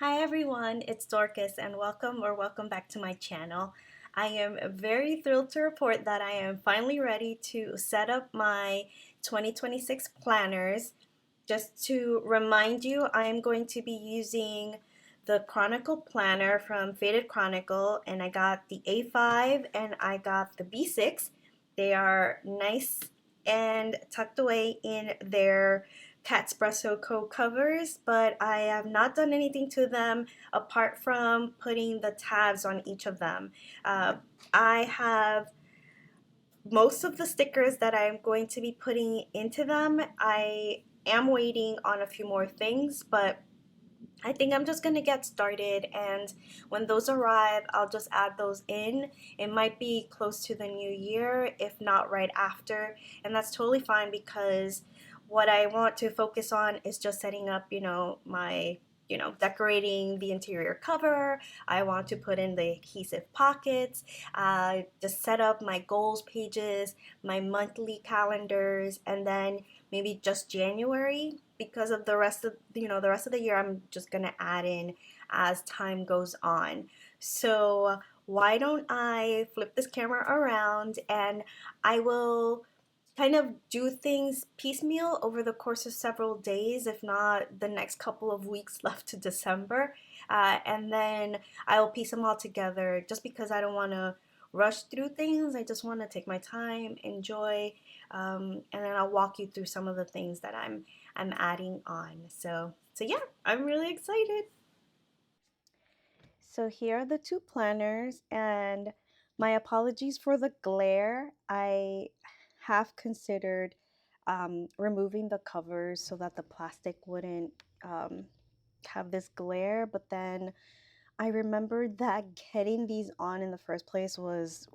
Hi everyone, it's Dorcas and welcome back to my channel. I am very thrilled to report that I am finally ready to set up my 2026 planners. Just to remind you, I am going to be using the Chronicle Planner from Faded Chronicle, and I got the A5 and I got the B6. They are nice and tucked away in their Catspresso covers, but I have not done anything to them apart from putting the tabs on each of them. I have most of the stickers that I'm going to be putting into them. I am waiting on a few more things, but I think I'm just gonna get started, and when those arrive, I'll just add those in. It might be close to the new year, if not right after, and that's totally fine because what I want to focus on is just setting up, my decorating the interior cover. I want to put in the adhesive pockets, just set up my goals pages, my monthly calendars, and then maybe just January because of the rest of the year I'm just gonna add in as time goes on. So why don't I flip this camera around and I will kind of do things piecemeal over the course of several days, if not the next couple of weeks left to December. And then I'll piece them all together just because I don't want to rush through things. I just want to take my time, enjoy, and then I'll walk you through some of the things that I'm adding on. So yeah, I'm really excited. So here are the two planners, and my apologies for the glare. I have considered removing the covers so that the plastic wouldn't um, have this glare, but then I remembered that getting these on in the first place was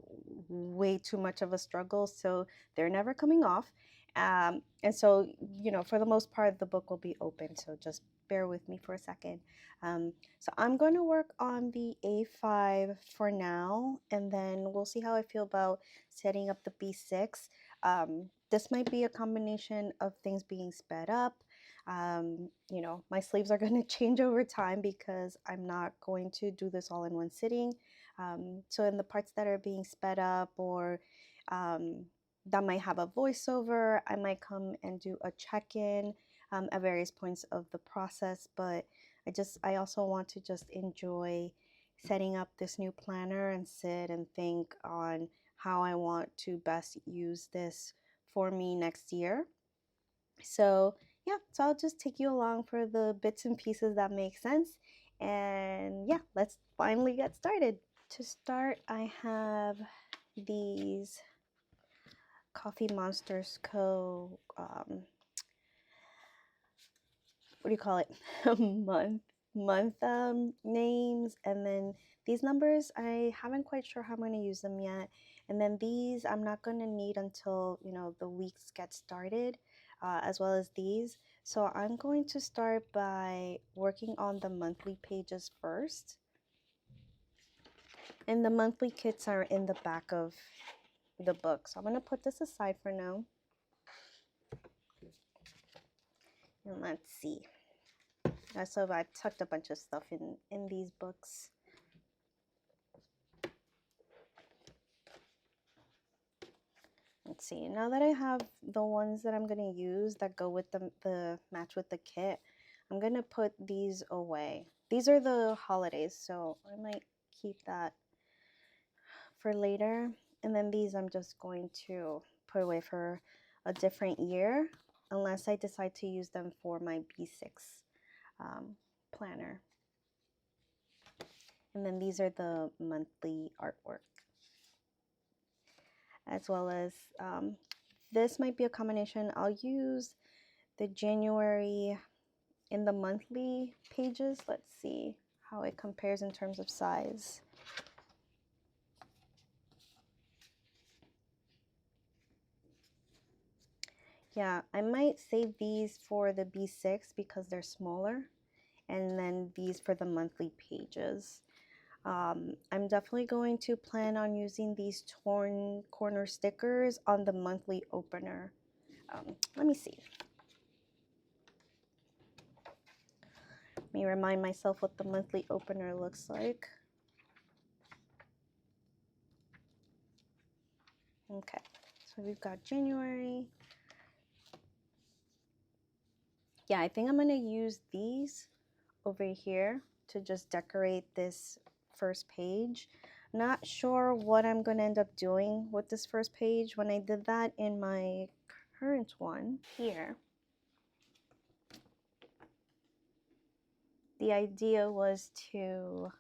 way too much of a struggle, so they're never coming off. And so, for the most part, the book will be open, so just bear with me for a second. So I'm going to work on the A5 for now, and then we'll see how I feel about setting up the B6. This might be a combination of things being sped up. My sleeves are going to change over time because I'm not going to do this all in one sitting. So in the parts that are being sped up or um, that might have a voiceover, I might come and do a check-in at various points of the process. But I also want to just enjoy setting up this new planner and sit and think on how I want to best use this for me next year. So yeah, so I'll just take you along for the bits and pieces that make sense. And yeah, let's finally get started. To start, I have these Coffee Monsters Co. What do you call it? month names, and then these numbers I haven't quite sure how I'm going to use them yet, and then these I'm not going to need until the weeks get started, as well as these. So I'm going to start by working on the monthly pages first, and the monthly kits are in the back of the book, so I'm going to put this aside for now. And let's see. So I've tucked a bunch of stuff in these books. Let's see, now that I have the ones that I'm going to use that go with the match with the kit, I'm going to put these away. These are the holidays, so I might keep that for later. And then these I'm just going to put away for a different year, unless I decide to use them for my B6 planner. And then these are the monthly artwork, as well as this might be a combination. I'll use the January in the monthly pages. Let's see how it compares in terms of size. Yeah, I might save these for the B6 because they're smaller, and then these for the monthly pages. I'm definitely going to plan on using these torn corner stickers on the monthly opener. Let me see. Let me remind myself what the monthly opener looks like. Okay, so we've got January. Yeah, I think I'm gonna use these over here to just decorate this first page. Not sure what I'm gonna end up doing with this first page. When I did that in my current one here, the idea was to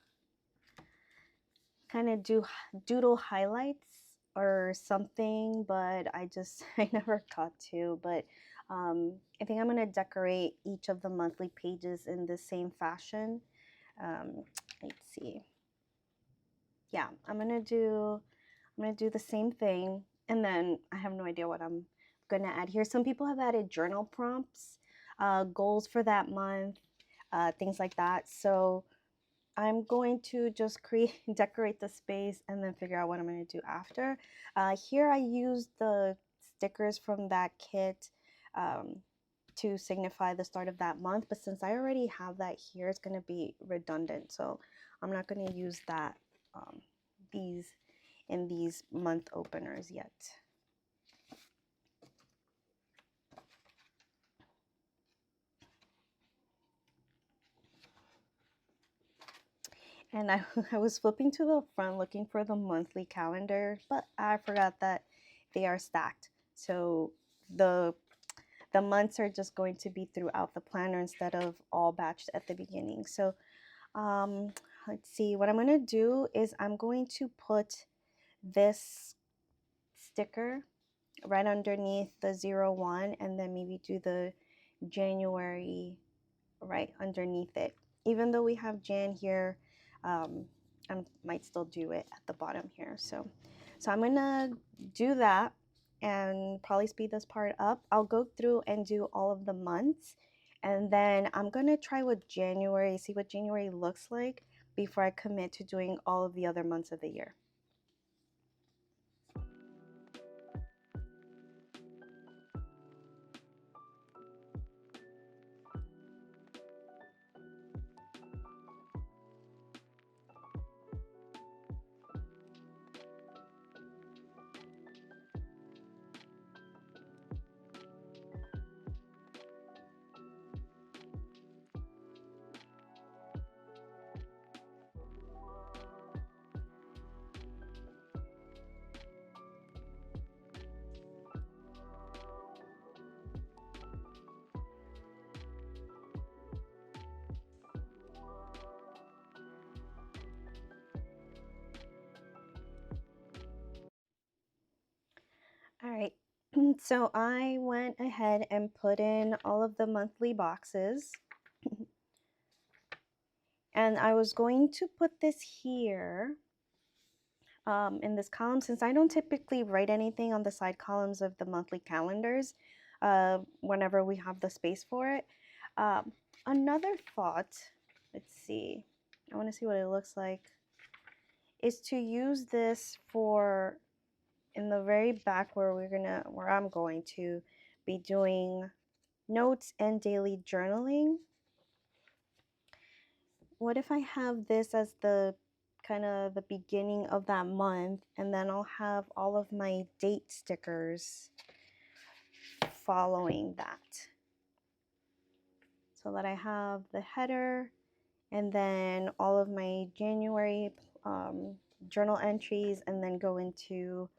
kind of doodle highlights or something, but I never got to. But I think I'm gonna decorate each of the monthly pages in the same fashion. Let's see. Yeah, I'm gonna do the same thing, and then I have no idea what I'm gonna add here. Some people have added journal prompts, goals for that month, things like that. So I'm going to just decorate the space and then figure out what I'm going to do after. Here I used the stickers from that kit to signify the start of that month, but since I already have that here, it's going to be redundant. So I'm not going to use that in these month openers yet. And I was flipping to the front looking for the monthly calendar, but I forgot that they are stacked. So the months are just going to be throughout the planner instead of all batched at the beginning. So let's see, what I'm going to do is I'm going to put this sticker right underneath the 01 and then maybe do the January right underneath it. Even though we have Jan here, I might still do it at the bottom here. So I'm gonna do that and probably speed this part up. I'll go through and do all of the months, and then I'm gonna try with January, see what January looks like before I commit to doing all of the other months of the year. All right, so I went ahead and put in all of the monthly boxes. And I was going to put this here in this column, since I don't typically write anything on the side columns of the monthly calendars whenever we have the space for it. Another thought, let's see, I want to see what it looks like, is to use this for in the very back where I'm going to be doing notes and daily journaling. What if I have this as the kind of the beginning of that month, and then I'll have all of my date stickers following that, so that I have the header and then all of my January journal entries, and then go into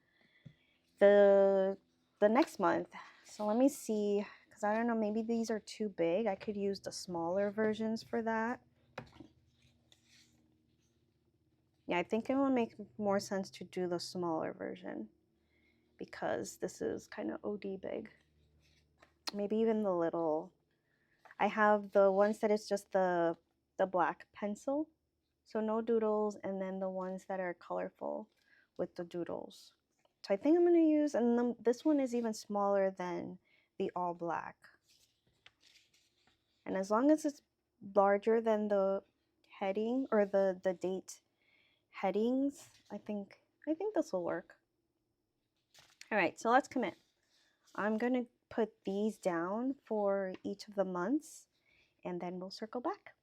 the next month. So let me see, because I don't know, maybe these are too big. I could use the smaller versions for that. Yeah, I think it will make more sense to do the smaller version because this is kind of OD big. Maybe even the little. I have the ones that is just the black pencil, so no doodles, and then the ones that are colorful with the doodles. So I think I'm going to use, and then this one is even smaller than the all black. And as long as it's larger than the heading or the date headings, I think this will work. All right, so let's commit. I'm going to put these down for each of the months, and then we'll circle back.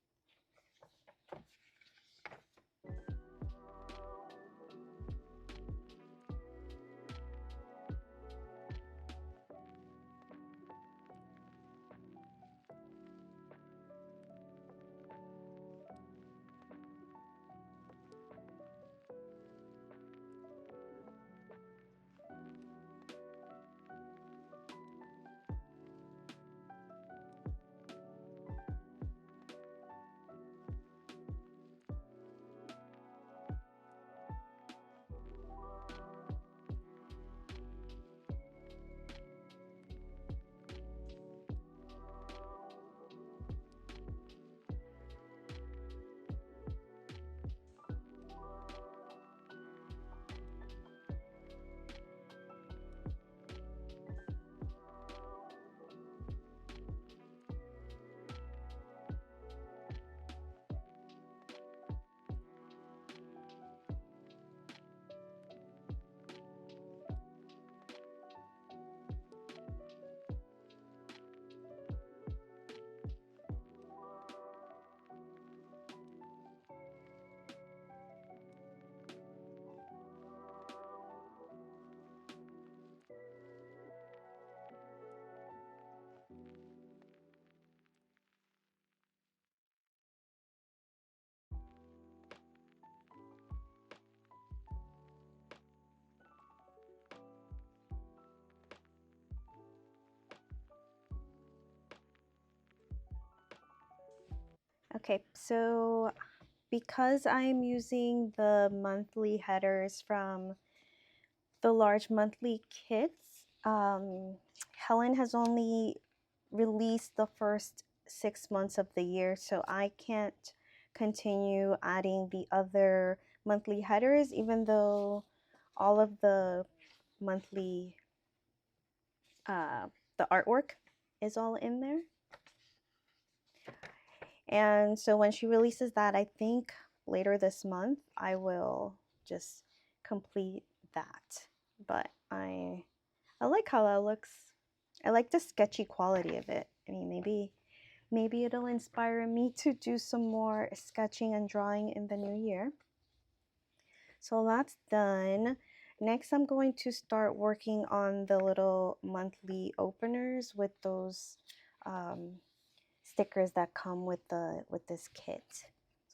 Okay, so because I'm using the monthly headers from the large monthly kits, Helen has only released the first 6 months of the year, so I can't continue adding the other monthly headers, even though all of the monthly the artwork is all in there. And so when she releases that, I think later this month, I will just complete that. But I like how that looks. I like the sketchy quality of it. I mean, maybe it'll inspire me to do some more sketching and drawing in the new year. So that's done. Next, I'm going to start working on the little monthly openers with those stickers that come with this kit. So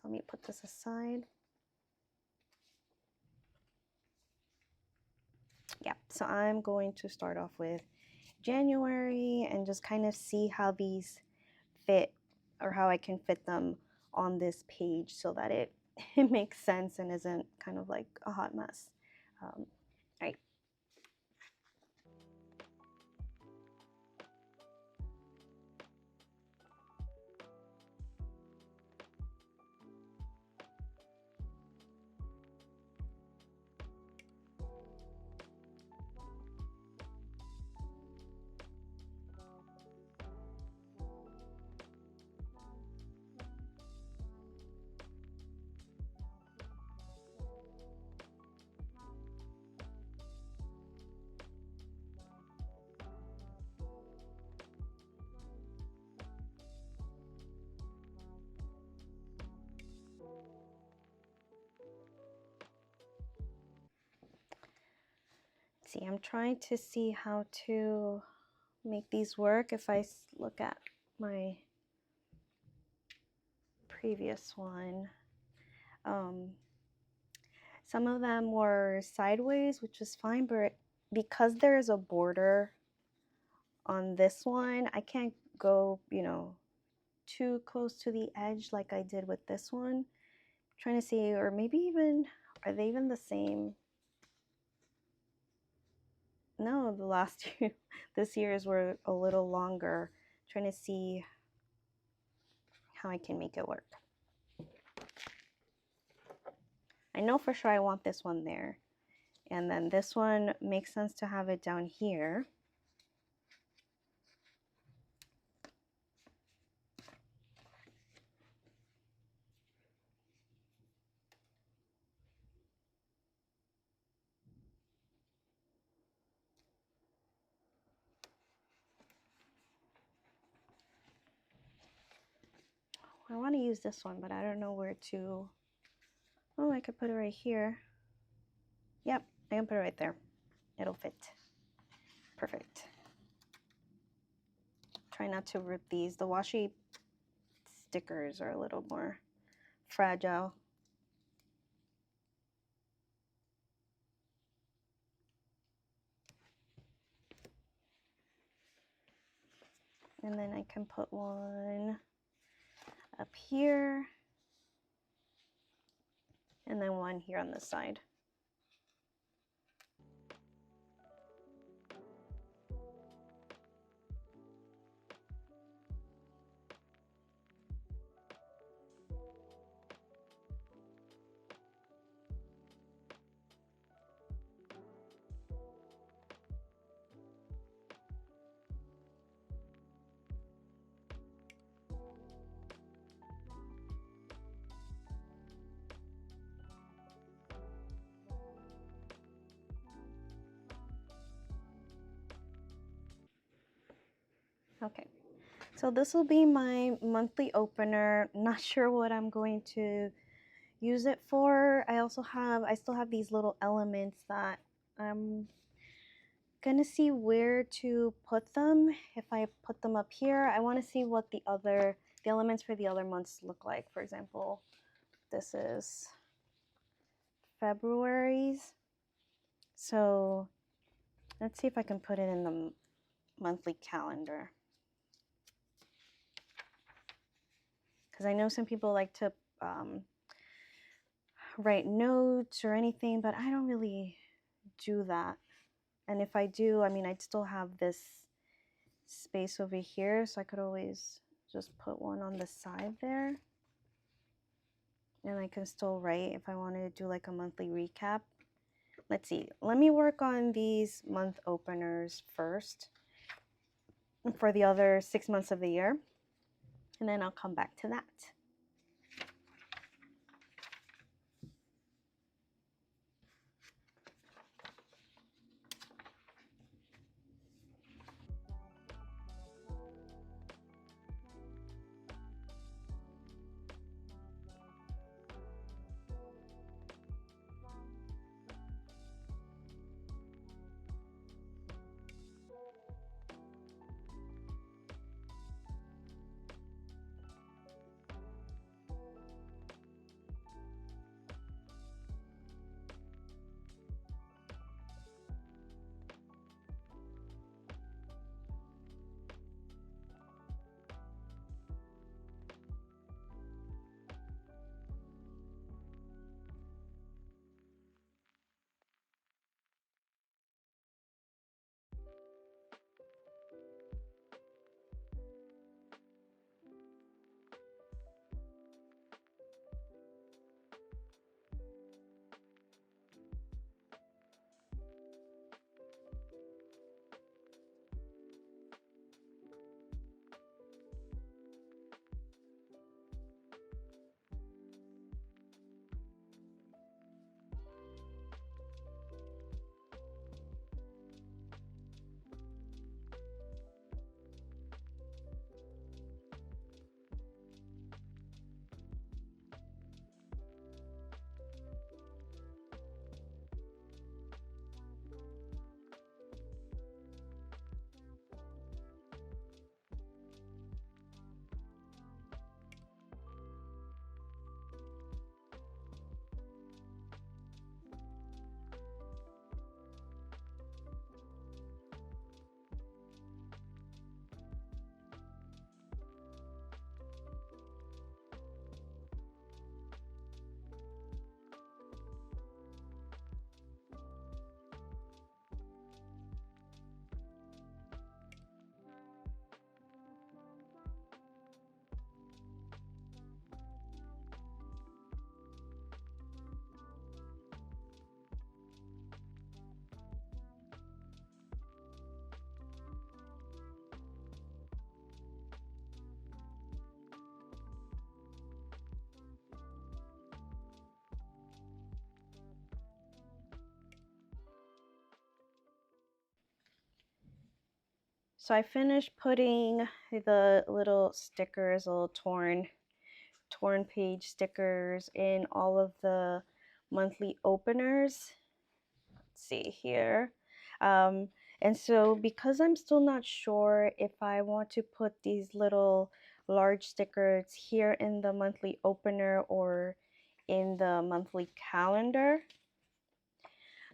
let me put this aside. Yeah, so I'm going to start off with January and just kind of see how these fit, or how I can fit them on this page so that it makes sense and isn't kind of like a hot mess. All right. See, I'm trying to see how to make these work. If I look at my previous one, some of them were sideways, which is fine, but because there is a border on this one, I can't go, too close to the edge like I did with this one. I'm trying to see, or maybe even, are they even the same? No, the last year, this year's were a little longer. I'm trying to see how I can make it work. I know for sure I want this one there. And then this one makes sense to have it down here. I want to use this one, but I don't know where to. Oh, I could put it right here. Yep, I can put it right there. It'll fit. Perfect. Try not to rip these. The washi stickers are a little more fragile. And then I can put one up here, and then one here on this side. Okay, so this will be my monthly opener. Not sure what I'm going to use it for. I still have these little elements that I'm gonna see where to put them. If I put them up here, I want to see what the elements for the other months look like. For example, this is February's. So let's see if I can put it in the monthly calendar. because I know some people like to write notes or anything, but I don't really do that. And if I do, I mean, I'd still have this space over here, so I could always just put one on the side there. And I can still write if I wanted to do like a monthly recap. Let's see, let me work on these month openers first for the other 6 months of the year, and then I'll come back to that. So I finished putting the little stickers, little torn page stickers in all of the monthly openers. Let's see here. Um, and so because I'm still not sure if I want to put these little large stickers here in the monthly opener or in the monthly calendar,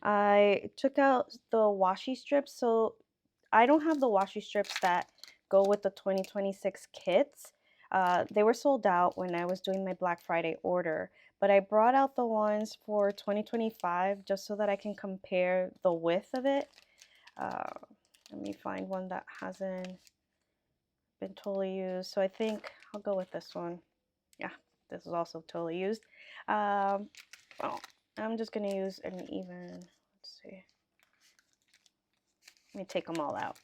I took out the washi strips. So I don't have the washi strips that go with the 2026 kits. They were sold out when I was doing my Black Friday order, but I brought out the ones for 2025 just so that I can compare the width of it. Let me find one that hasn't been totally used. So I think I'll go with this one. Yeah, this is also totally used. Well, I'm just gonna use an even, let's see. Let me take them all out.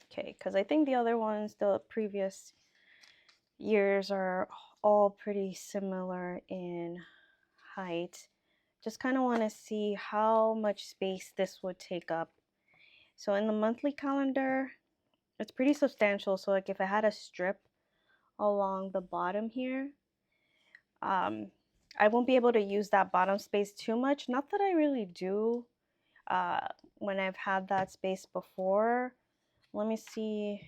Okay, because I think the other ones, the previous years, are all pretty similar in height. Just kind of want to see how much space this would take up. So in the monthly calendar, it's pretty substantial. So like if I had a strip along the bottom here, I won't be able to use that bottom space too much. Not that I really do when I've had that space before. Let me see.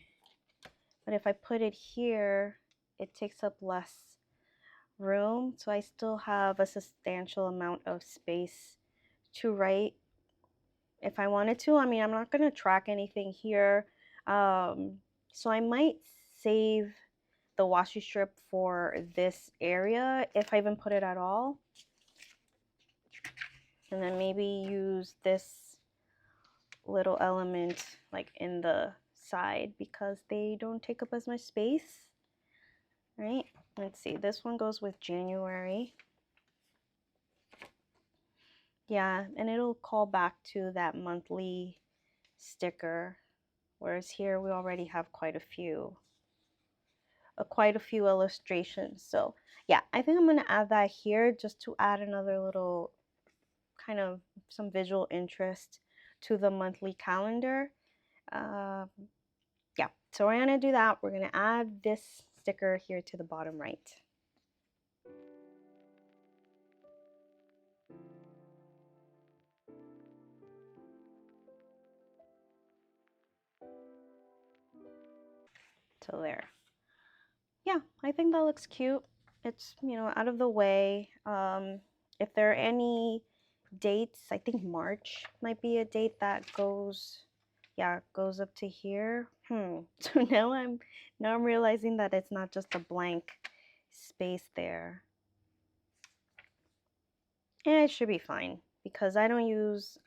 But if I put it here, it takes up less room. So I still have a substantial amount of space to write if I wanted to. I mean, I'm not going to track anything here. So I might save the washi strip for this area if I even put it at all. And then maybe use this little element like in the side because they don't take up as much space. Right? Let's see. This one goes with January. Yeah, and it'll call back to that monthly sticker. Whereas here we already have quite a few illustrations. So yeah, I think I'm going to add that here just to add another little kind of some visual interest to the monthly calendar. Yeah, so we're going to do that. We're going to add this sticker here to the bottom right. So there. Yeah, I think that looks cute. It's, you know, out of the way. If there are any dates, I think March might be a date that goes, yeah, goes up to here. So now I'm realizing that it's not just a blank space there. And it should be fine because I don't use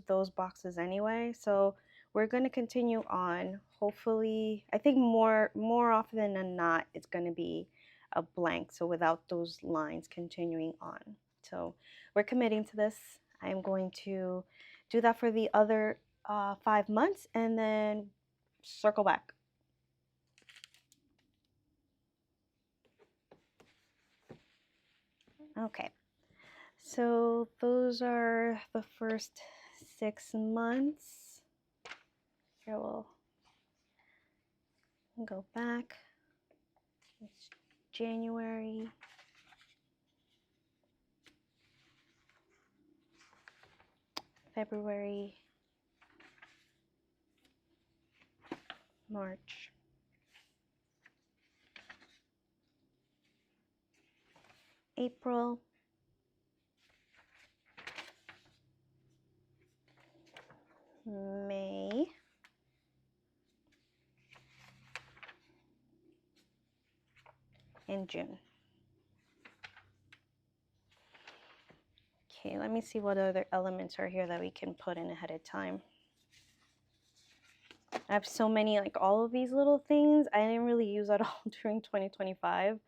those boxes anyway. So we're going to continue on. Hopefully, I think more often than not, it's going to be a blank. So without those lines continuing on. So we're committing to this. I'm going to do that for the other 5 months and then circle back. Okay. So those are the first 6 months. Here we'll go back. It's January, February, March, April, May, and June. Okay, let me see what other elements are here that we can put in ahead of time. I have so many, like all of these little things I didn't really use at all during 2025.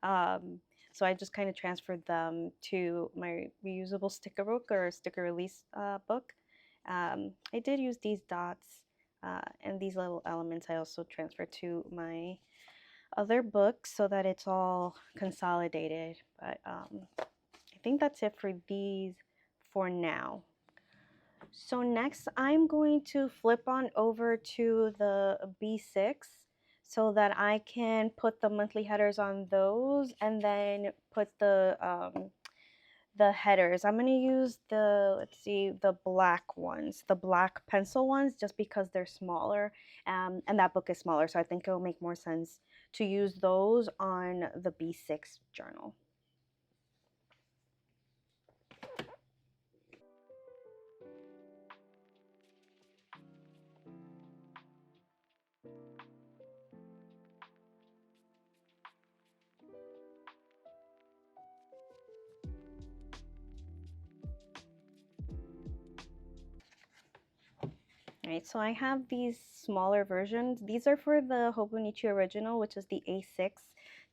So I just kind of transferred them to my reusable sticker book or sticker release book. I did use these dots and these little elements I also transferred to my other books so that it's all consolidated. But I think that's it for these for now. So next I'm going to flip on over to the B6 so that I can put the monthly headers on those and then put the headers. I'm going to use the, let's see, the black ones, the black pencil ones, just because they're smaller and that book is smaller. So I think it will make more sense to use those on the B6 journal. Right, so I have these smaller versions. These are for the Hobonichi original, which is the A6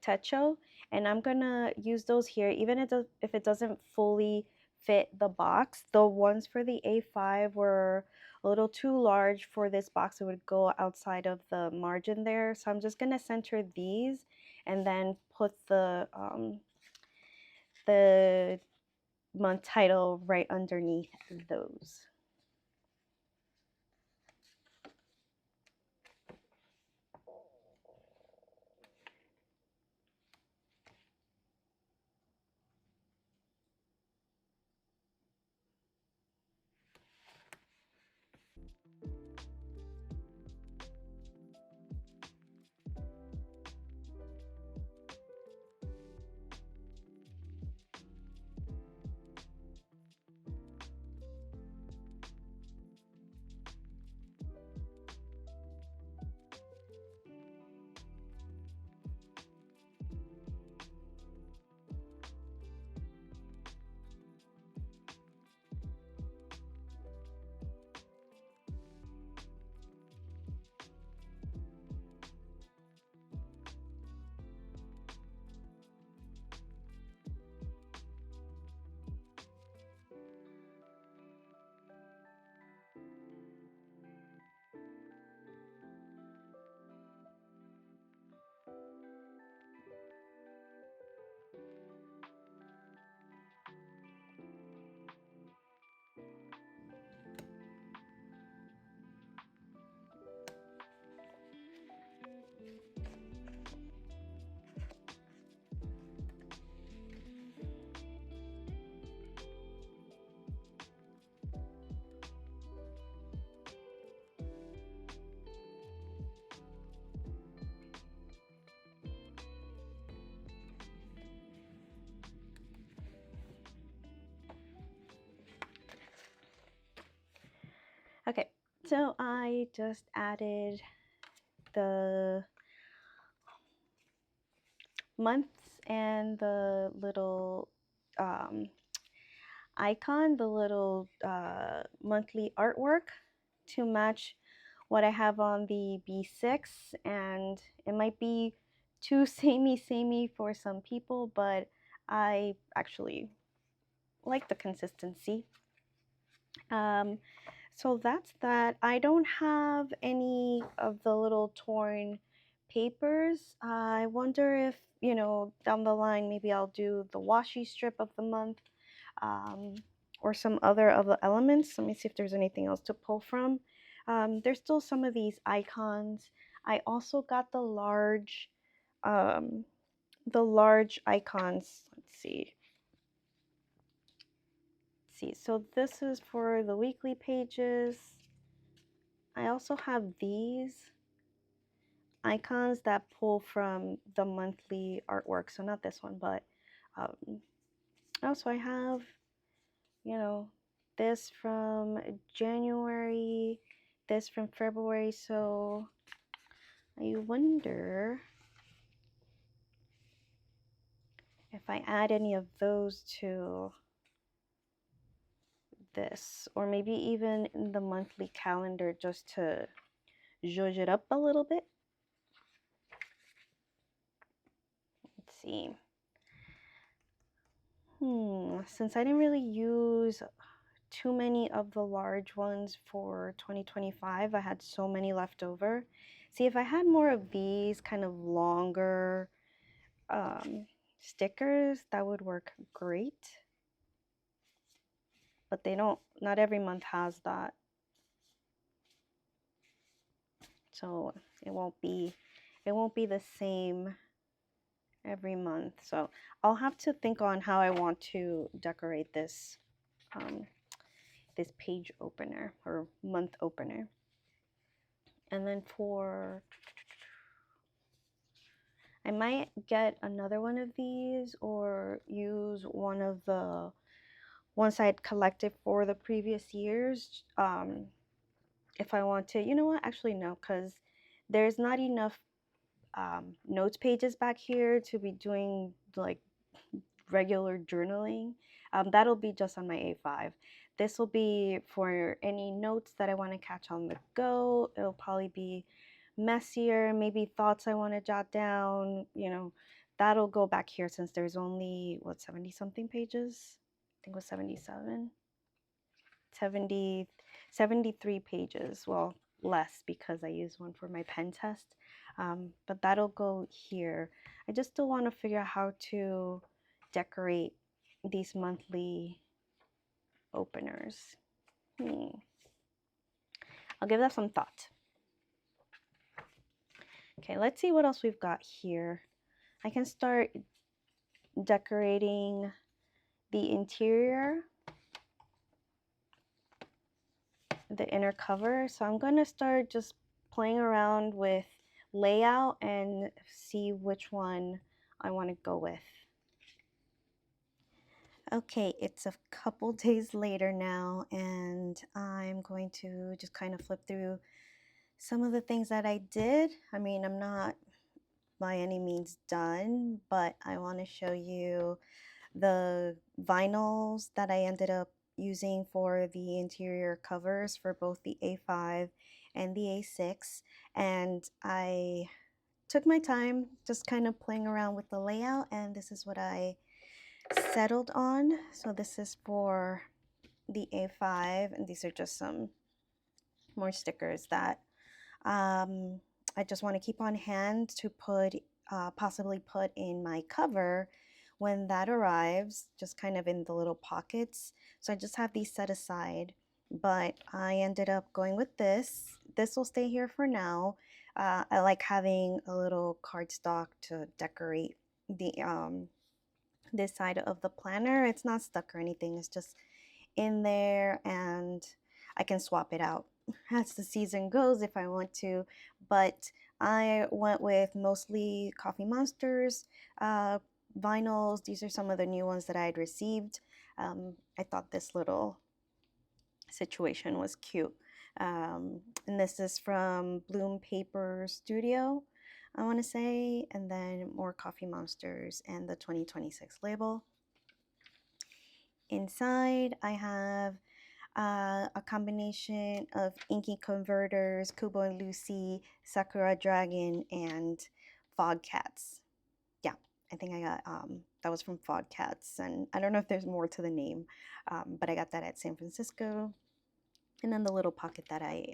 Techo, and I'm gonna use those here, even if it doesn't fully fit the box. The ones for the A5 were a little too large for this box. It would go outside of the margin there, so I'm just gonna center these and then put the month title right underneath those. So I just added the months and the little icon, the little monthly artwork to match what I have on the B6, and it might be too samey for some people, but I actually like the consistency. So that's that. I don't have any of the little torn papers. I wonder if, you know, down the line, maybe I'll do the washi strip of the month, um, or some other of the elements. Let me see if there's anything else to pull from. There's still some of these icons. I also got um, the large icons. Let's see. So this is for the weekly pages. I also have these icons that pull from the monthly artwork. So not this one, but also I have, you know, this from January, this from February. So I wonder if I add any of those to this, or maybe even in the monthly calendar, just to zhuzh it up a little bit. Let's see. Since I didn't really use too many of the large ones for 2025, I had so many left over. See, if I had more of these kind of longer stickers, that would work great. But they don't, not every month has that. So it won't be the same every month. So I'll have to think on how I want to decorate this this page opener or month opener. And then I might get another one of these or use one of the ones I'd collected for the previous years. If I want to, you know what, actually no, because there's not enough notes pages back here to be doing like regular journaling. That'll be just on my A5. This will be for any notes that I want to catch on the go. It'll probably be messier, maybe thoughts I want to jot down, you know, that'll go back here since there's only, what, 70 something pages? I think it was 77. 73 pages. Well, less because I used one for my pen test. But that'll go here. I just still want to figure out how to decorate these monthly openers. I'll give that some thought. Okay, let's see what else we've got here. I can start decorating the interior, the inner cover. So I'm going to start just playing around with layout and see which one I want to go with. Okay, it's a couple days later now, and I'm going to just kind of flip through some of the things that I did. I mean, I'm not by any means done, but I want to show you the vinyls that I ended up using for the interior covers for both the A5 and the A6. And I took my time just kind of playing around with the layout, and this is what I settled on. So this is for the A5, and these are just some more stickers that I just want to keep on hand to put possibly put in my cover when that arrives, just kind of in the little pockets. So I just have these set aside, but I ended up going with this. This will stay here for now. I like having a little cardstock to decorate the this side of the planner. It's not stuck or anything, it's just in there, and I can swap it out as the season goes if I want to. But I went with mostly Coffee Monsterz vinyls. These are some of the new ones that I had received. I thought this little situation was cute. And this is from Bloom Paper Studio, I want to say, and then more Coffee Monsterz and the 2026 label. Inside, I have a combination of Inky Converters, Kubo and Lucy, Sakura Dragon, and Fog Cats. Yeah, I think I got that was from Fog Cats, and I don't know if there's more to the name, but I got that at San Francisco. And then the little pocket that I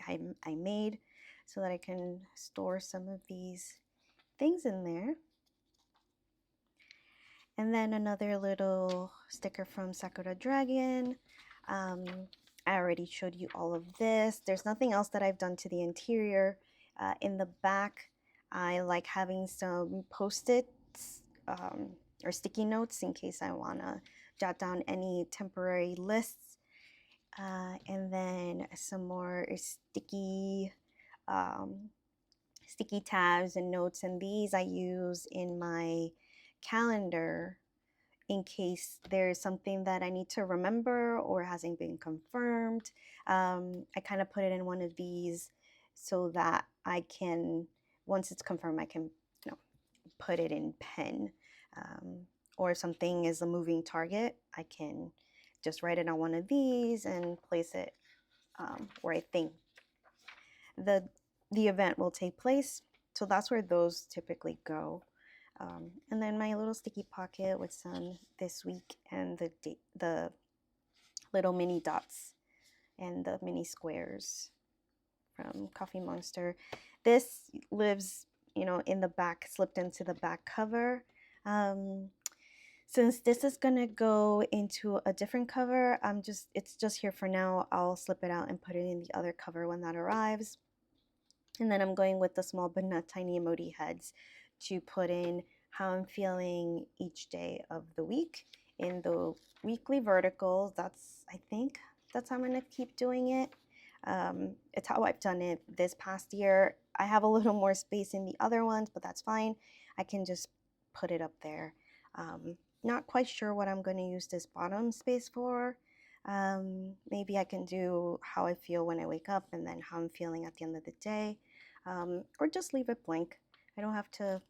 made so that I can store some of these things in there. And then another little sticker from Sakura Dragon. I already showed you all of this. There's nothing else that I've done to the interior. In the back, I like having some post-its or sticky notes in case I want to jot down any temporary lists. And then some more sticky tabs and notes, and these I use in my calendar in case there's something that I need to remember or hasn't been confirmed. I kind of put it in one of these so that I can, once it's confirmed, I can put it in pen. Or if something is a moving target, I can just write it on one of these and place it where I think the event will take place. So that's where those typically go. And then my little sticky pocket with some this week and the little mini dots and the mini squares from Coffee Monster. This lives, in the back, slipped into the back cover. Since this is gonna go into a different cover, it's just here for now. I'll slip it out and put it in the other cover when that arrives. And then I'm going with the small but not tiny emoji heads to put in how I'm feeling each day of the week. In the weekly verticals, I think that's how I'm gonna keep doing it. It's how I've done it this past year. I have a little more space in the other ones, but that's fine. I can just put it up there. Not quite sure what I'm going to use this bottom space for. Maybe I can do how I feel when I wake up and then how I'm feeling at the end of the day, or just leave it blank. I don't have to,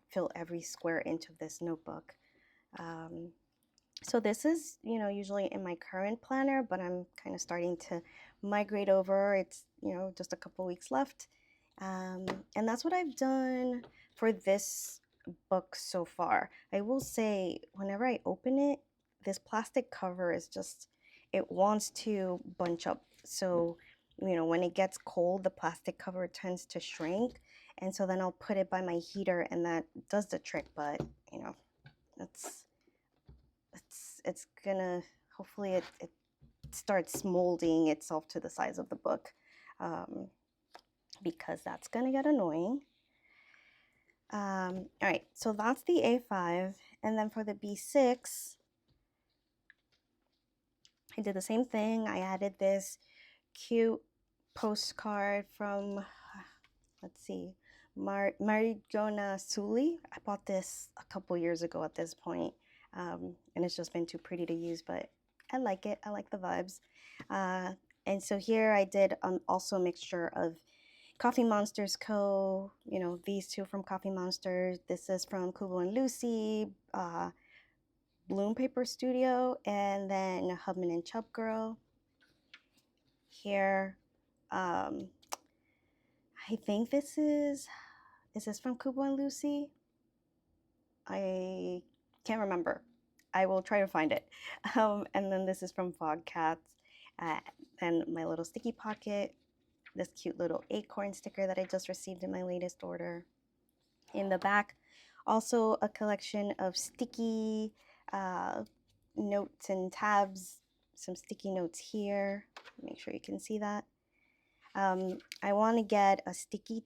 fill every square inch of this notebook. So this is, usually in my current planner, but I'm kind of starting to migrate over. It's, just a couple weeks left. And that's what I've done for this book so far. I will say, whenever I open it, this plastic cover is just, it wants to bunch up. So, when it gets cold, the plastic cover tends to shrink. And so then I'll put it by my heater and that does the trick, but, it's gonna, hopefully it starts molding itself to the size of the book, because that's gonna get annoying. All right, so that's the A5, and then for the B6, I did the same thing. I added this cute postcard from, let's see, Marigona Suli. I bought this a couple years ago at this point, and it's just been too pretty to use, but I like it. I like the vibes. And so here I did also a mixture of Coffee Monsterz Co., these two from Coffee Monsterz. This is from Kubo and Lucy, Bloom Paper Studio, and then Hubman and Chub Girl. Here, I think this is this from Kubo and Lucy? I can't remember. I will try to find it. And then this is from Fog Cats. And my little sticky pocket, this cute little acorn sticker that I just received in my latest order. In the back, also a collection of sticky notes and tabs, some sticky notes here. Make sure you can see that. I want to get a sticky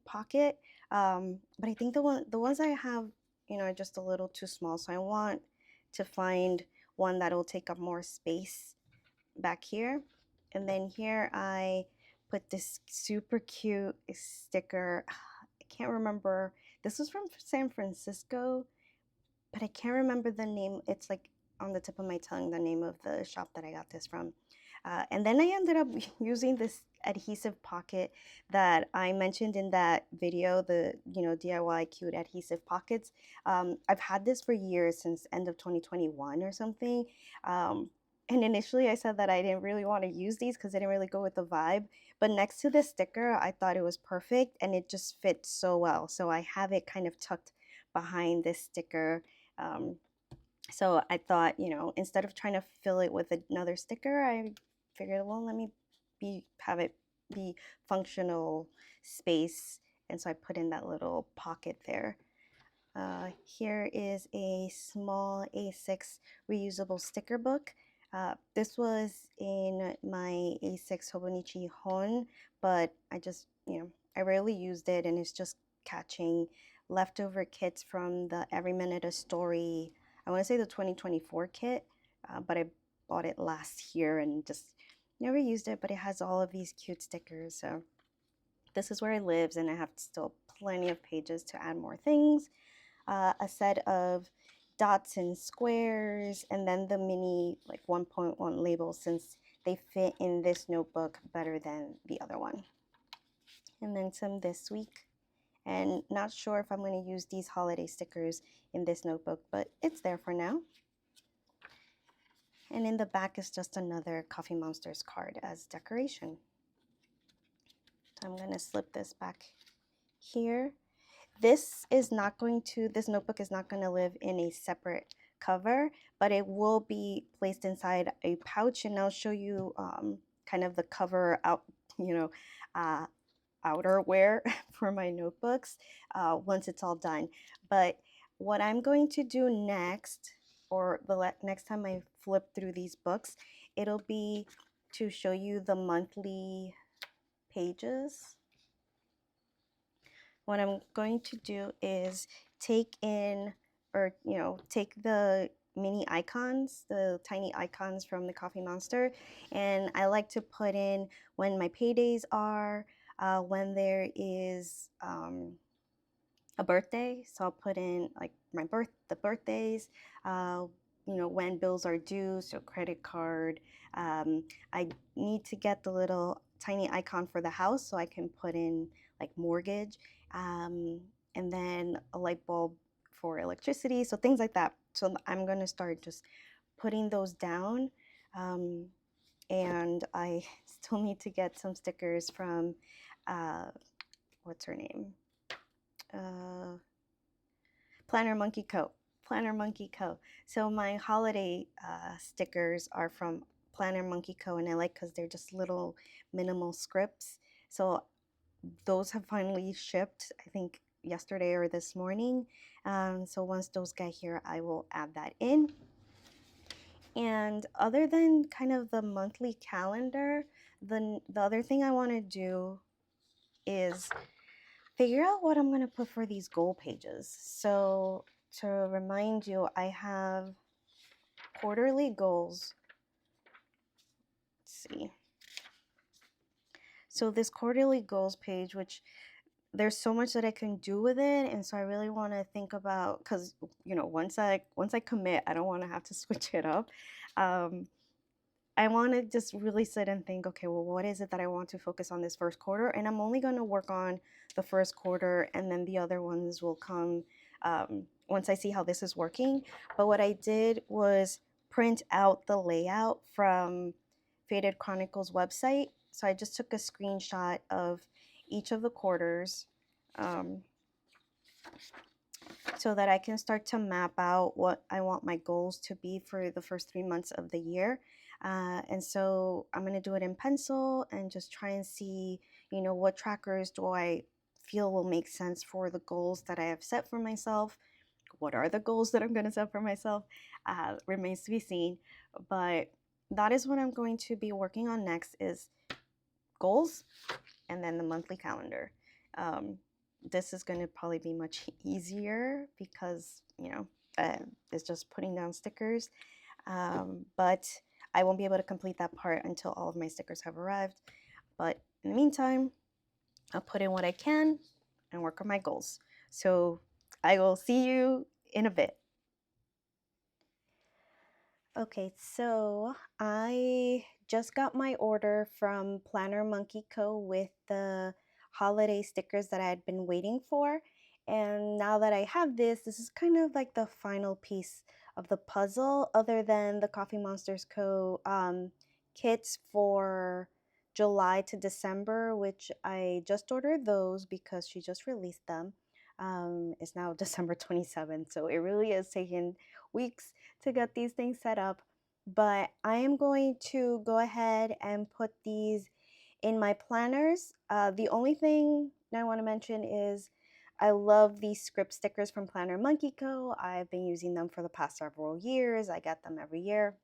pocket, but I think the ones I have, are just a little too small. So I want to find one that will take up more space back here. And then here I put this super cute sticker. I can't remember. This was from San Francisco, but I can't remember the name. It's like on the tip of my tongue, the name of the shop that I got this from. And then I ended up using this adhesive pocket that I mentioned in that video, the DIY cute adhesive pockets. I've had this for years, since end of 2021 or something. And initially I said that I didn't really want to use these because they didn't really go with the vibe. But next to this sticker, I thought it was perfect and it just fits so well. So I have it kind of tucked behind this sticker. So I thought, instead of trying to fill it with another sticker, I figured, well, let me have it be functional space. And so I put in that little pocket there. Here is a small A6 reusable sticker book. This was in my A6 Hobonichi Hon, but I rarely used it, and it's just catching leftover kits from the Every Minute a Story. I want to say the 2024 kit, but I bought it last year and just never used it, but it has all of these cute stickers. So this is where it lives, and I have still plenty of pages to add more things. A set of dots and squares, and then the mini like 1.1 labels, since they fit in this notebook better than the other one. And then some this week. And not sure if I'm going to use these holiday stickers in this notebook, but it's there for now. And in the back is just another Coffee Monsterz card as decoration. So I'm going to slip this back here. This notebook is not going to live in a separate cover, but it will be placed inside a pouch, and I'll show you kind of the cover out, outerwear for my notebooks once it's all done. But what I'm going to do next, or the next time I flip through these books, it'll be to show you the monthly pages. What I'm going to do is take the mini icons, the tiny icons from the Coffee Monster, and I like to put in when my paydays are, when there is a birthday, so I'll put in like the birthdays, when bills are due, so credit card. I need to get the little tiny icon for the house so I can put in like mortgage, and then a light bulb for electricity, so things like that. So I'm going to start just putting those down, and I still need to get some stickers from what's her name? Planner Monkey Co. Planner Monkey Co. So my holiday stickers are from Planner Monkey Co. and I like because they're just little minimal scripts. So those have finally shipped, I think yesterday or this morning. So once those get here, I will add that in. And other than kind of the monthly calendar, the other thing I want to do is figure out what I'm going to put for these goal pages. So to remind you, I have quarterly goals. Let's see. So this quarterly goals page, which there's so much that I can do with it, and so I really want to think about, because once I commit, I don't want to have to switch it up. I want to just really sit and think, okay, well, what is it that I want to focus on this first quarter? And I'm only going to work on the first quarter, and then the other ones will come once I see how this is working. But what I did was print out the layout from Faded Chronicle's website. So I just took a screenshot of each of the quarters, so that I can start to map out what I want my goals to be for the first 3 months of the year. And so I'm going to do it in pencil and just try and see, what trackers do I feel will make sense for the goals that I have set for myself. What are the goals that I'm going to set for myself? Remains to be seen. But that is what I'm going to be working on next, is goals and then the monthly calendar. This is going to probably be much easier because, it's just putting down stickers. But I won't be able to complete that part until all of my stickers have arrived. But in the meantime, I'll put in what I can and work on my goals. So I will see you in a bit. Okay, so I just got my order from Planner Monkey Co. with the holiday stickers that I had been waiting for. And now that I have this is kind of like the final piece of the puzzle, other than the Coffee Monsterz Co. Kits for July to December, which I just ordered those because she just released them. It's now December 27th, so it really is taking weeks to get these things set up. But I am going to go ahead and put these in my planners. The only thing that I want to mention is I love these script stickers from Planner Monkey Co. I've been using them for the past several years. I get them every year.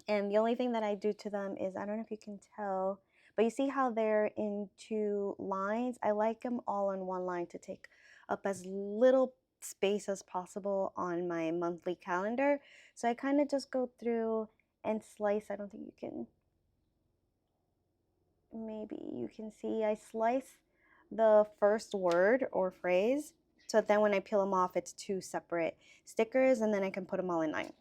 And the only thing that I do to them is, I don't know if you can tell, but you see how they're in two lines? I like them all in one line to take up as little space as possible on my monthly calendar. So I kind of just go through and slice. I don't think you can, maybe you can see, I slice the first word or phrase. So then when I peel them off, it's two separate stickers, and then I can put them all in line.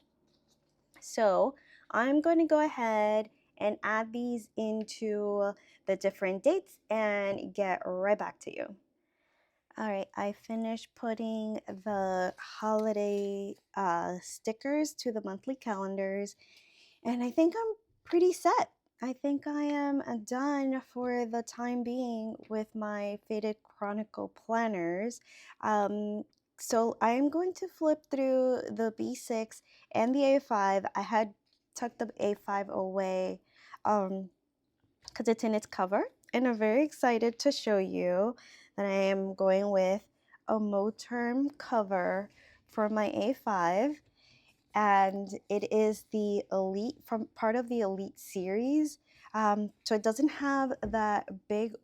So I'm going to go ahead and add these into the different dates and get right back to you. All right, I finished putting the holiday stickers to the monthly calendars, and I think I'm pretty set. I think I am done for the time being with my Faded Chronicle planners. So I am going to flip through the B6 and the A5. I had tucked the A5 away because it's in its cover, and I'm very excited to show you that I am going with a Moterm cover for my A5, and it is the Elite, from part of the Elite series. So it doesn't have that big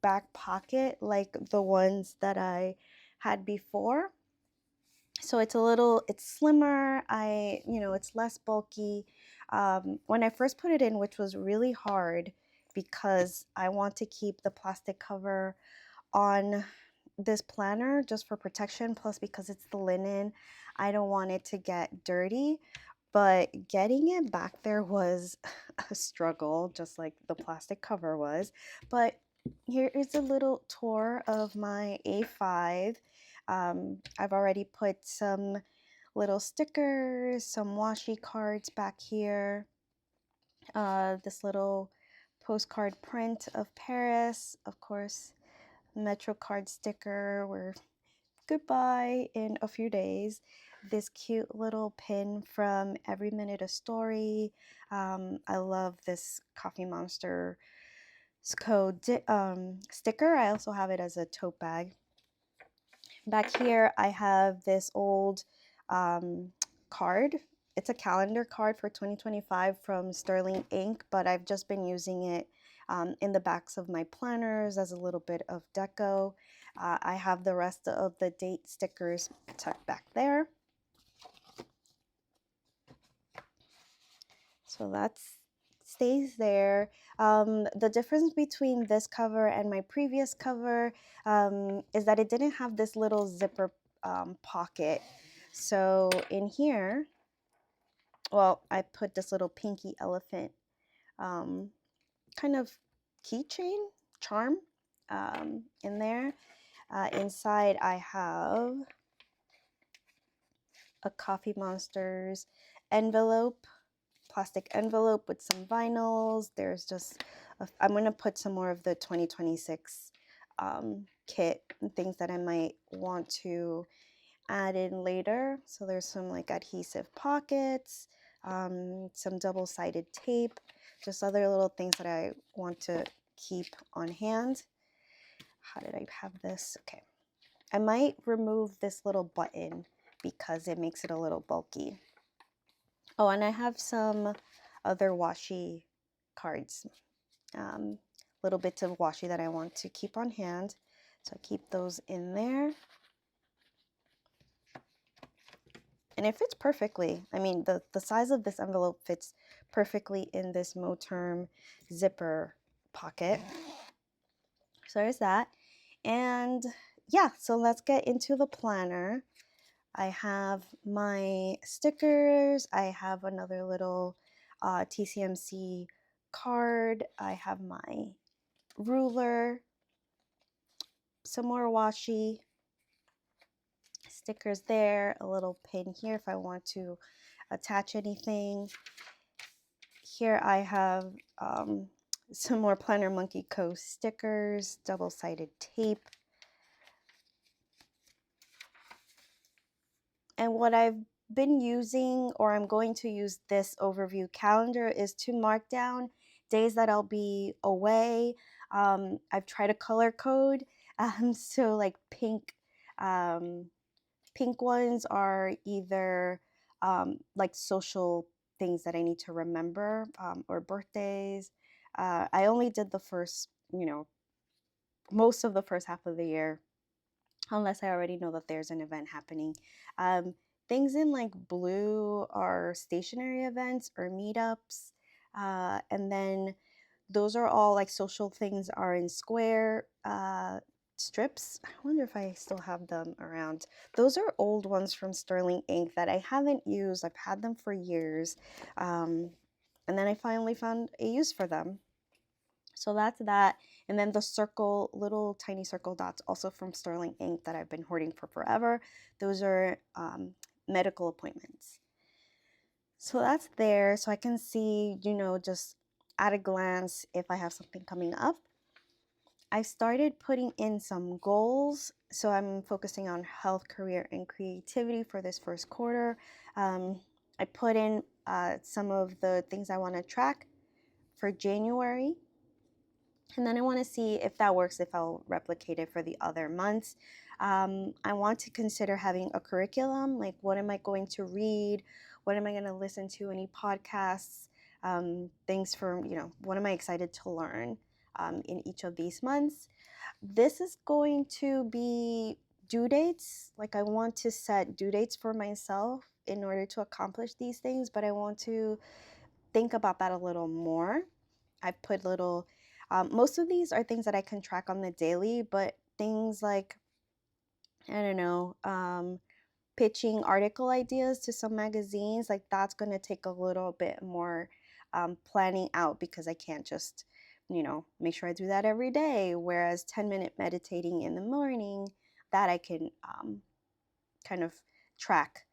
back pocket like the ones that I had before. So it's slimmer. It's less bulky. When I first put it in, which was really hard because I want to keep the plastic cover on this planner just for protection, plus because it's the linen, I don't want it to get dirty. But getting it back there was a struggle, just like the plastic cover was. But here is a little tour of my A5. I've already put some little stickers, some washi cards back here. This little postcard print of Paris, of course, Metro card sticker. We're goodbye in a few days. This cute little pin from Every Minute a Story. I love this Coffee Monsterz code sticker. I also have it as a tote bag. Back here, I have this old card. It's a calendar card for 2025 from Sterling Ink, but I've just been using it in the backs of my planners as a little bit of deco. I have the rest of the date stickers tucked back there. So that stays there. The difference between this cover and my previous cover is that it didn't have this little zipper pocket. So in here, well, I put this little pinky elephant kind of keychain charm in there. Inside I have a Coffee Monsterz envelope, plastic envelope with some vinyls. There's just, I'm going to put some more of the 2026 kit and things that I might want to add in later. So there's some like adhesive pockets, some double-sided tape, just other little things that I want to keep on hand. How did I have this? Okay. I might remove this little button because it makes it a little bulky. Oh, and I have some other washi cards, little bits of washi that I want to keep on hand. So I keep those in there. And it fits perfectly. I mean, the size of this envelope fits perfectly in this Moterm zipper pocket. So there's that. And yeah, so let's get into the planner. I have my stickers. I have another little TCMC card. I have my ruler, some more washi, stickers there, a little pin here if I want to attach anything. Here I have some more Planner Monkey Co. stickers, double-sided tape. And what I've been using, or I'm going to use this overview calendar, is to mark down days that I'll be away. I've tried a color code, so like pink ones are either like social things that I need to remember, or birthdays. I only did the first, most of the first half of the year, unless I already know that there's an event happening. Um, Things in like blue are stationary events or meetups. And then those are all like social things are in square strips. I wonder if I still have them around. Those are old ones from Sterling Ink that I haven't used. I've had them for years. And then I finally found a use for them. So that's that. And then the circle, little tiny circle dots, also from Sterling Ink that I've been hoarding for forever. Those are medical appointments. So that's there. So I can see, just at a glance if I have something coming up. I started putting in some goals. So I'm focusing on health, career, and creativity for this first quarter. I put in some of the things I want to track for January. And then I want to see if that works, if I'll replicate it for the other months. I want to consider having a curriculum, like what am I going to read? What am I going to listen to? Any podcasts? Things for, what am I excited to learn in each of these months? This is going to be due dates. Like I want to set due dates for myself in order to accomplish these things, but I want to think about that a little more. I put little, most of these are things that I can track on the daily, but things like, I don't know, pitching article ideas to some magazines, like that's going to take a little bit more planning out because I can't just, make sure I do that every day. Whereas 10-minute meditating in the morning, that I can kind of track.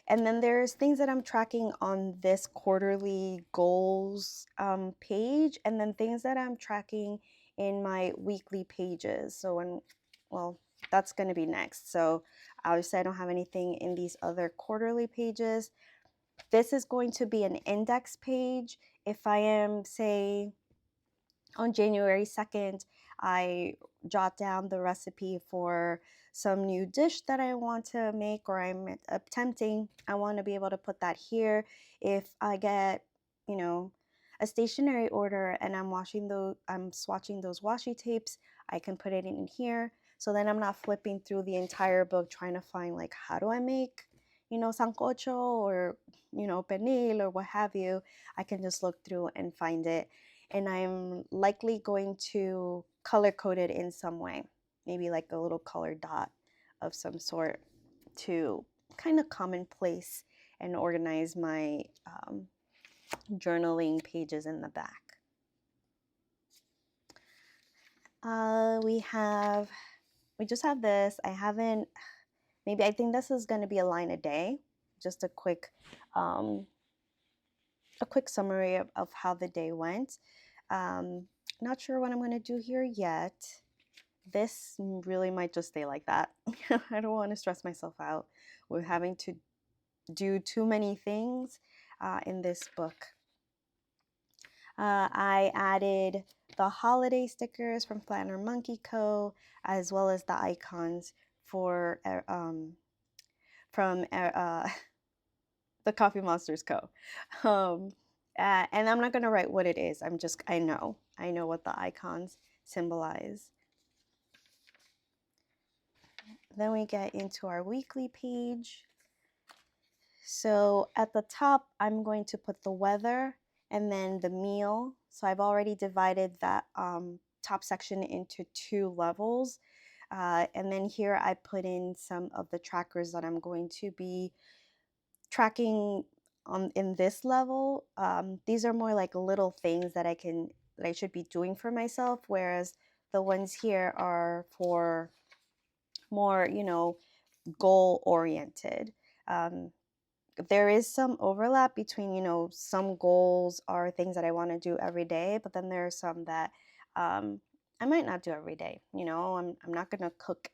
And then there's things that I'm tracking on this quarterly goals page, and then things that I'm tracking in my weekly pages. So that's going to be next. So obviously I don't have anything in these other quarterly pages. This is going to be an index page. If I am, say, on January 2nd, I jot down the recipe for some new dish that I want to make or I'm attempting. I want to be able to put that here. If I get, a stationery order and I'm swatching those washi tapes, I can put it in here. So then I'm not flipping through the entire book trying to find like, how do I make, sancocho or, pernil or what have you. I can just look through and find it. And I'm likely going to color code it in some way, maybe like a little color dot of some sort to kind of commonplace and organize my journaling pages in the back. We just have this. I think this is going to be a line a day, just a quick summary of how the day went. Not sure what I'm going to do here yet. This really might just stay like that. I don't want to stress myself out with having to do too many things in this book. I added the holiday stickers from Planner Monkey Co. as well as the icons for from the Coffee Monsterz Co. And I'm not going to write what it is. I know what the icons symbolize. Then we get into our weekly page. So at the top, I'm going to put the weather and then the meal. So I've already divided that top section into 2 levels. And then here I put in some of the trackers that I'm going to be tracking on in this level, these are more like little things that I should be doing for myself, whereas the ones here are for more, goal oriented. Um, there is some overlap between, some goals are things that I want to do every day, but then there are some that I might not do every day. I'm not going to cook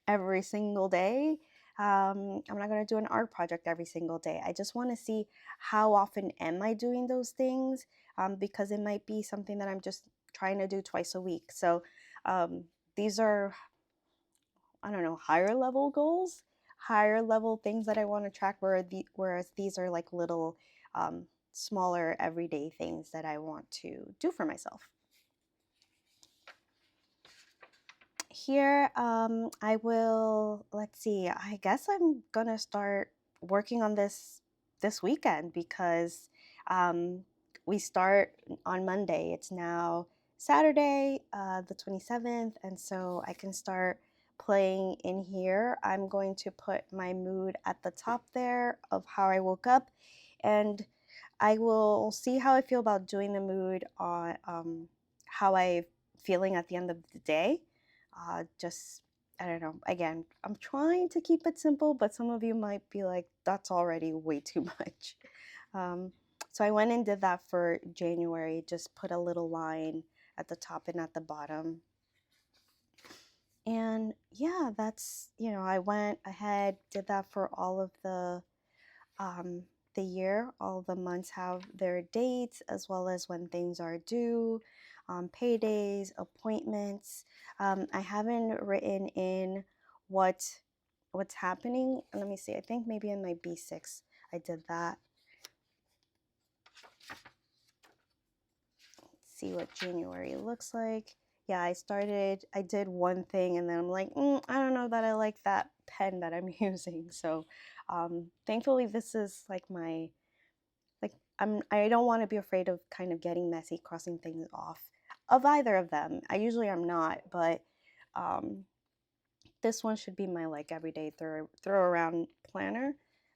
every single day. I'm not going to do an art project every single day. I just want to see how often am I doing those things, because it might be something that I'm just trying to do twice a week. So these are, I don't know, higher level goals, higher level things that I want to track, whereas these are like little, smaller everyday things that I want to do for myself. Here, I will, let's see, I guess I'm gonna start working on this weekend because we start on Monday. It's now Saturday, the 27th, and so I can start playing in here. I'm going to put my mood at the top there of how I woke up, and I will see how I feel about doing the mood on how I'm feeling at the end of the day. Just, I don't know. Again, I'm trying to keep it simple, but some of you might be like, that's already way too much. Um, so I went and did that for January, just put a little line at the top and at the bottom. And yeah, that's, I went ahead, did that for all of the year. All the months have their dates as well as when things are due, paydays, appointments. I haven't written in what's happening. Let me see. I think maybe in my B6 I did that. Let's see what January looks like. Yeah, I did one thing and then I'm like, I don't know that I like that pen that I'm using. So thankfully this is like I don't want to be afraid of kind of getting messy, crossing things off of either of them. I usually am not, but um, this one should be my like everyday throw around planner.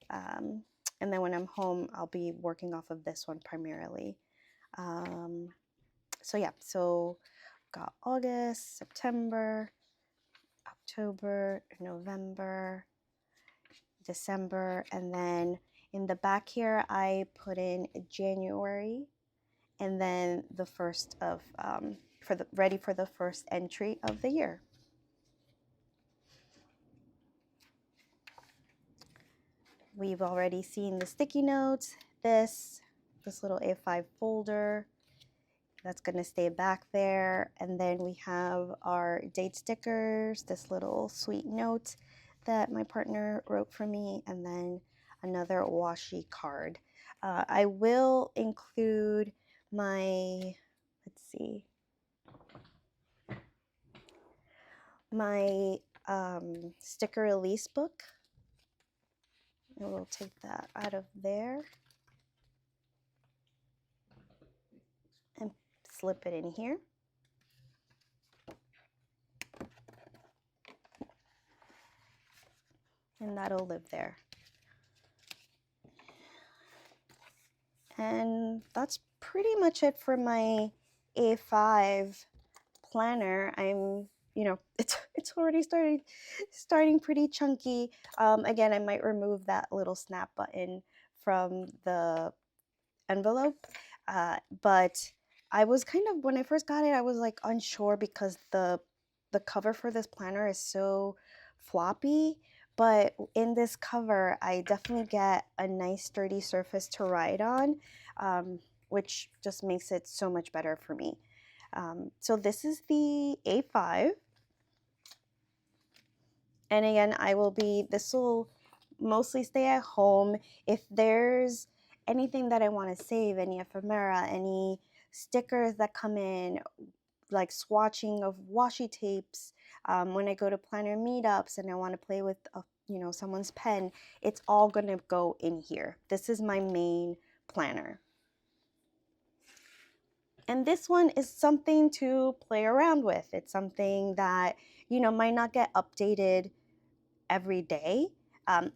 Um, and then when I'm home, I'll be working off of this one primarily. So yeah, so got August, September, October, November, December, and then in the back here, I put in January, and then the first of ready for the first entry of the year. We've already seen the sticky notes, this little A5 folder that's going to stay back there, and then we have our date stickers, this little sweet note that my partner wrote for me, and then another washi card. I will include my, let's see, my sticker release book, and we'll take that out of there and slip it in here. And that'll live there. And that's pretty much it for my A5 planner. It's already starting pretty chunky. Again, I might remove that little snap button from the envelope, but I was kind of, when I first got it, I was like unsure because the cover for this planner is so floppy, but in this cover I definitely get a nice sturdy surface to write on, which just makes it so much better for me. So this is the A5, and again, this will mostly stay at home. If there's anything that I want to save, any ephemera, any stickers that come in, like swatching of washi tapes, when I go to planner meetups and I want to play with someone's pen, it's all going to go in here. This is my main planner. And this one is something to play around with. It's something that might not get updated every day.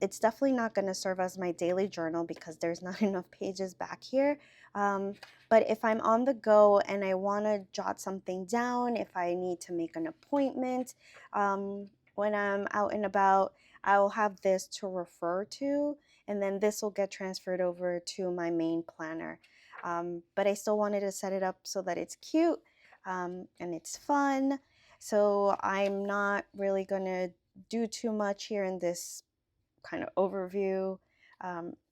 It's definitely not going to serve as my daily journal because there's not enough pages back here. Um, but if I'm on the go and I want to jot something down, if I need to make an appointment, when I'm out and about, I will have this to refer to, and then this will get transferred over to my main planner. But I still wanted to set it up so that it's cute and it's fun. So I'm not really going to do too much here in this kind of overview.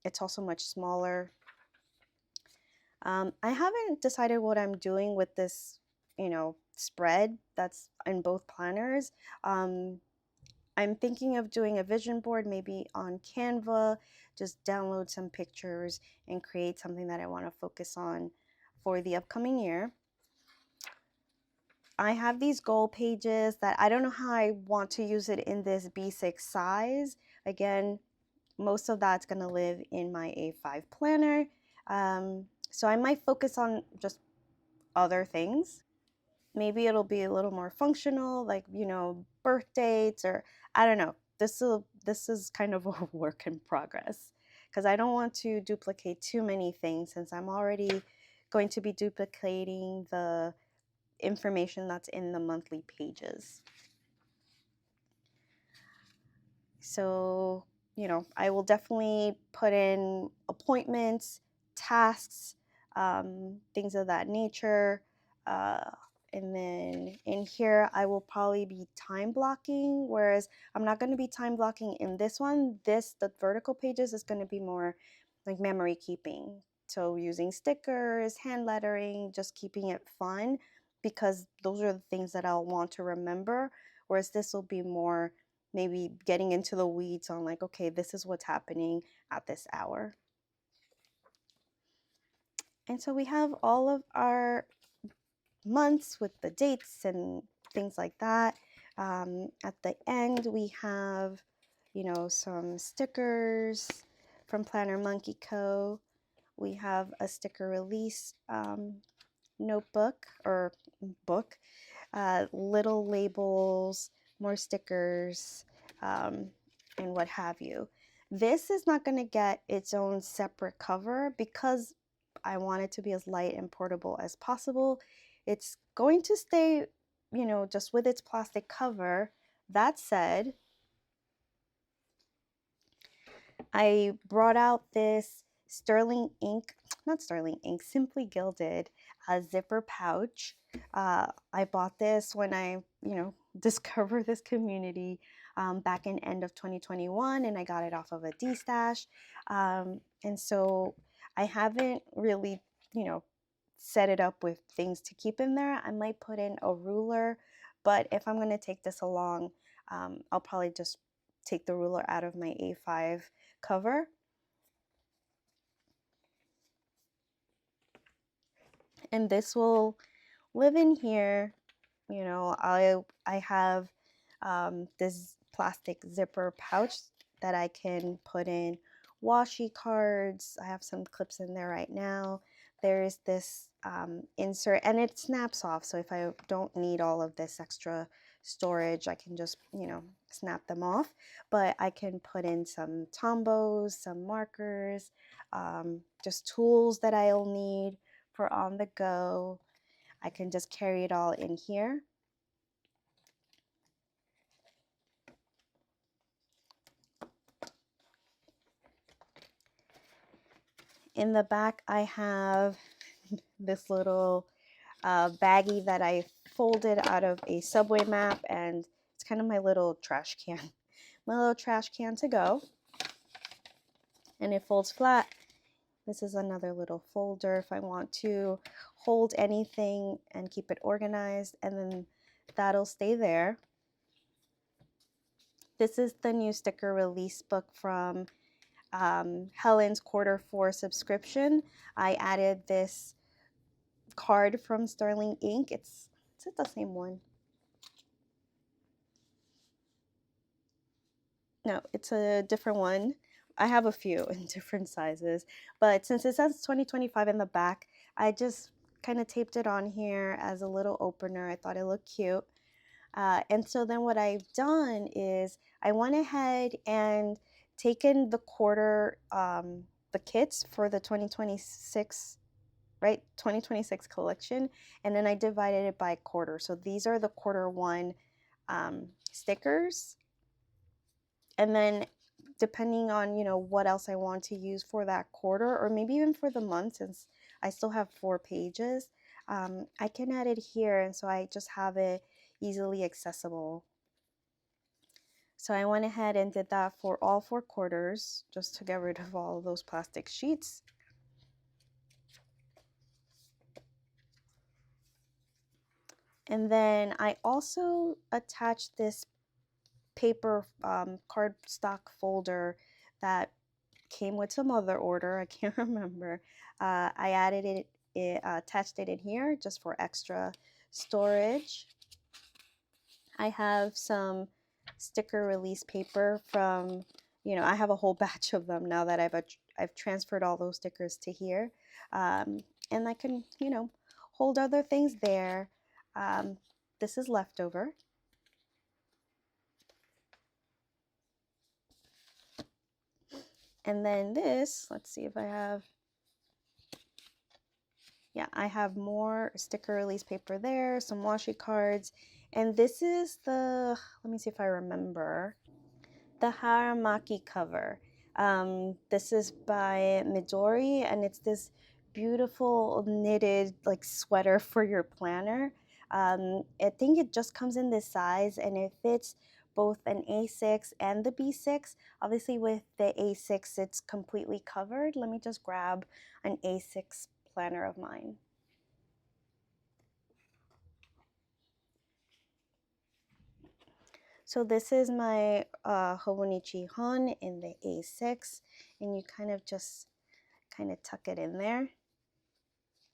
It's also much smaller. I haven't decided what I'm doing with this, spread that's in both planners. I'm thinking of doing a vision board, maybe on Canva, just download some pictures and create something that I want to focus on for the upcoming year. I have these goal pages that I don't know how I want to use it in this B6 size. Again, most of that's going to live in my A5 planner. So I might focus on just other things. Maybe it'll be a little more functional, like, birth dates, or I don't know. This is kind of a work in progress because I don't want to duplicate too many things since I'm already going to be duplicating the information that's in the monthly pages. So, I will definitely put in appointments, tasks, things of that nature. Uh, and then in here, I will probably be time blocking, whereas I'm not going to be time blocking in this one. The vertical pages is going to be more like memory keeping. So using stickers, hand lettering, just keeping it fun because those are the things that I'll want to remember. Whereas this will be more maybe getting into the weeds on like, okay, this is what's happening at this hour. And so we have all of our months with the dates and things like that. At the end, we have, some stickers from Planner Monkey Co. We have a sticker release notebook or book, little labels, more stickers, and what have you. This is not going to get its own separate cover because I want it to be as light and portable as possible. It's going to stay, just with its plastic cover. That said, I brought out this Simply Gilded zipper pouch. I bought this when I, discovered this community back in end of 2021, and I got it off of a D-stash. And so I haven't really, set it up with things to keep in there. I might put in a ruler, but if I'm going to take this along, I'll probably just take the ruler out of my A5 cover. And this will live in here. I have this plastic zipper pouch that I can put in washi cards. I have some clips in there right now. There's this insert and it snaps off. So if I don't need all of this extra storage, I can just, snap them off. But I can put in some tombos, some markers, just tools that I'll need for on the go. I can just carry it all in here. In the back, I have this little baggie that I folded out of a subway map, and it's kind of my little trash can. My little trash can to go. And it folds flat. This is another little folder if I want to hold anything and keep it organized, and then that'll stay there. This is the new sticker release book from Helen's Q4 subscription. I added this card from Sterling Ink. Is it the same one? No, it's a different one. I have a few in different sizes, but since it says 2025 in the back, I just kind of taped it on here as a little opener. I thought it looked cute. And so then what I've done is I went ahead and taken the quarter, the kits for the 2026, right, 2026 collection, and then I divided it by quarter. So these are the quarter one stickers, and then depending on, you know, what else I want to use for that quarter, or maybe even for the month, since I still have 4 pages, I can add it here, and so I just have it easily accessible. So I went ahead and did that for all 4 quarters, just to get rid of all of those plastic sheets. And then I also attached this paper cardstock folder that came with some other order. I can't remember. I added it, attached it in here just for extra storage. I have some sticker release paper from, you know, I have a whole batch of them now that I've transferred all those stickers to here, and I can, you know, hold other things there. This is leftover. And then this, let's see if I have, yeah, I have more sticker release paper there, some washi cards, and this is the, let me see if I remember, the Haramaki cover. This is by Midori, and it's this beautiful knitted like sweater for your planner. I think it just comes in this size, and it fits both an A6 and the B6. Obviously with the A6 it's completely covered. Let me just grab an A6 planner of mine. So this is my Hobonichi Hon in the A6, and you kind of just tuck it in there,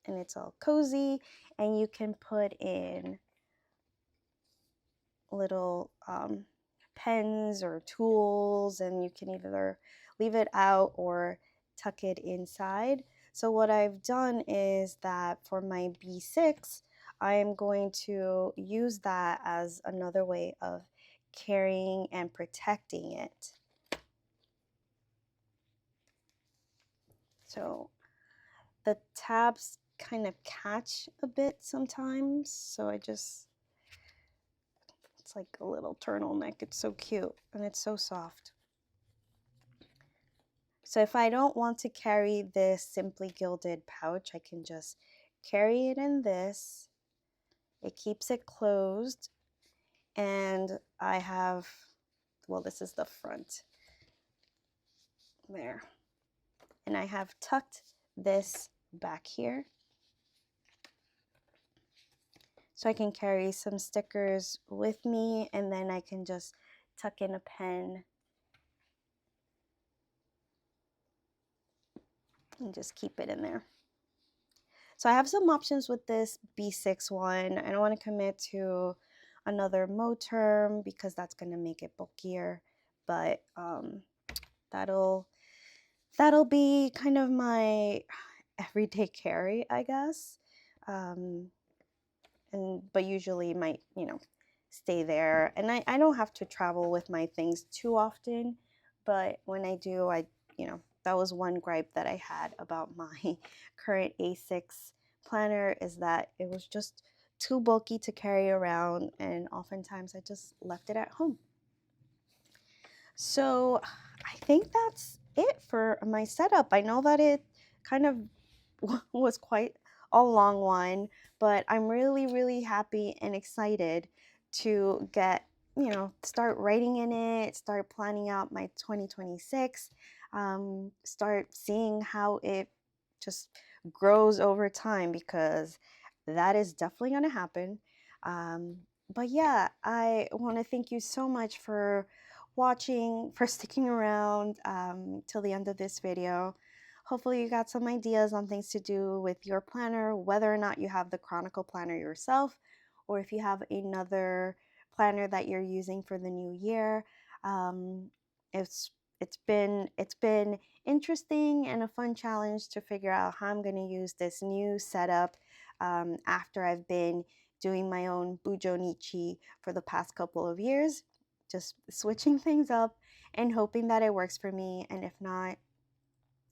and it's all cozy, and you can put in little pens or tools, and you can either leave it out or tuck it inside. So what I've done is that for my B6, I am going to use that as another way of carrying and protecting it. So the tabs kind of catch a bit sometimes, so it's like a little turtleneck. It's so cute, and it's so soft. So if I don't want to carry this Simply Gilded pouch, I can just carry it in this. It keeps it closed, and I have, well, this is the front there, and I have tucked this back here, so I can carry some stickers with me, and then I can just tuck in a pen and just keep it in there. So I have some options with this B6 one. I don't want to commit to another mo term because that's going to make it bulkier, but that'll be kind of my everyday carry, I guess. But usually might, you know, stay there, and I don't have to travel with my things too often, but when I do, you know, that was one gripe that I had about my current A6 planner, is that it was just too bulky to carry around, and oftentimes I just left it at home. So I think that's it for my setup. I know that it kind of was quite a long one, but I'm really happy and excited to get, you know, start writing in it, start planning out my 2026, start seeing how it just grows over time, because that is definitely going to happen. But yeah, I want to thank you so much for watching, for sticking around till the end of this video. Hopefully you got some ideas on things to do with your planner, whether or not you have the Chronicle Planner yourself, or if you have another planner that you're using for the new year. It's been interesting and a fun challenge to figure out how I'm going to use this new setup after I've been doing my own Bujonichi for the past couple of years, just switching things up and hoping that it works for me. And if not,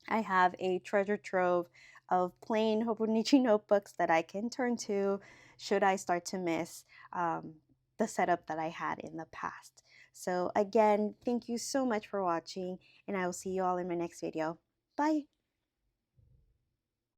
I have a treasure trove of plain Hobonichi notebooks that I can turn to should I start to miss the setup that I had in the past. So again, thank you so much for watching, and I will see you all in my next video. Bye!